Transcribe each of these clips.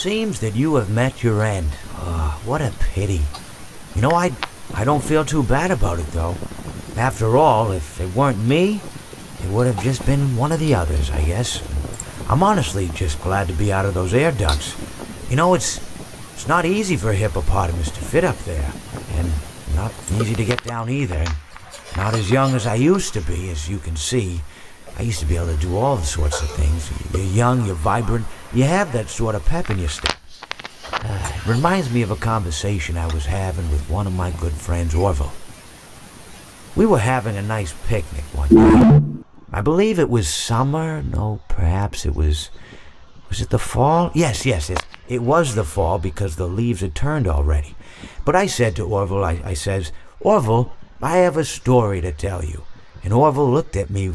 seems that you have met your end. Oh, what a pity. I don't feel too bad about it, though. After all, if it weren't me, it would have just been one of the others, I guess. I'm honestly just glad to be out of those air ducts. It's not easy for a hippopotamus to fit up there, and not easy to get down either. Not as young as I used to be, as you can see. I used to be able to do all sorts of things. You're young, you're vibrant, you have that sort of pep in your step. It reminds me of a conversation I was having with one of my good friends, Orville. We were having a nice picnic one night. I believe it was summer. No, perhaps it was... Was it the fall? Yes. It was the fall because the leaves had turned already. But I said to Orville, I says, Orville, I have a story to tell you. And Orville looked at me,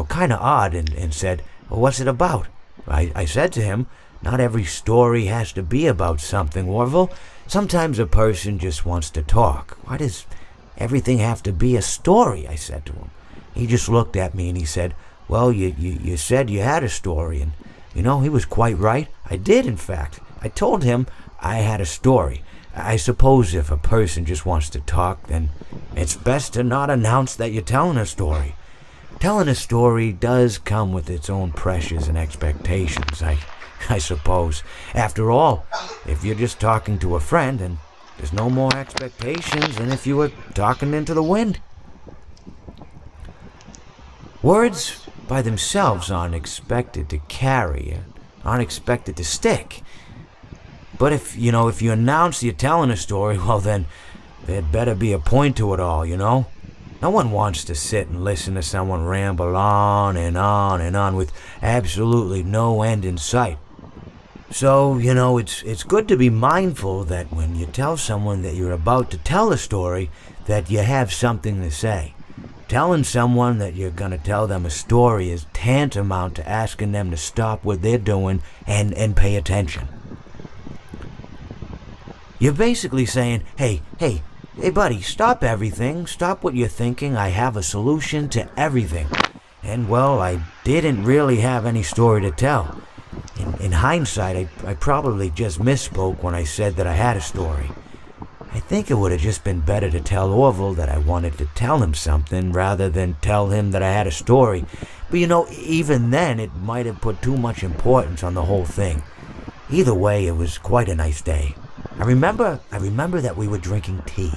kind of odd and said, well, what's it about? I said to him, not every story has to be about something, Orville. Sometimes a person just wants to talk. Why does everything have to be a story? I said to him. He just looked at me and he said, well, you said you had a story. And, he was quite right. I did, in fact. I told him I had a story. I suppose if a person just wants to talk, then it's best to not announce that you're telling a story. Telling a story does come with its own pressures and expectations, I suppose. After all, if you're just talking to a friend, then there's no more expectations than if you were talking into the wind. Words by themselves aren't expected to carry, aren't expected to stick. But if you announce you're telling a story, well then, there'd better be a point to it all, No one wants to sit and listen to someone ramble on and on and on with absolutely no end in sight. So, it's good to be mindful that when you tell someone that you're about to tell a story, that you have something to say. Telling someone that you're going to tell them a story is tantamount to asking them to stop what they're doing and pay attention. You're basically saying, hey buddy, stop everything, stop what you're thinking, I have a solution to everything. And well, I didn't really have any story to tell. In hindsight, I probably just misspoke when I said that I had a story. I think it would have just been better to tell Orville that I wanted to tell him something rather than tell him that I had a story. But even then, it might have put too much importance on the whole thing. Either way, it was quite a nice day. I remember that we were drinking tea.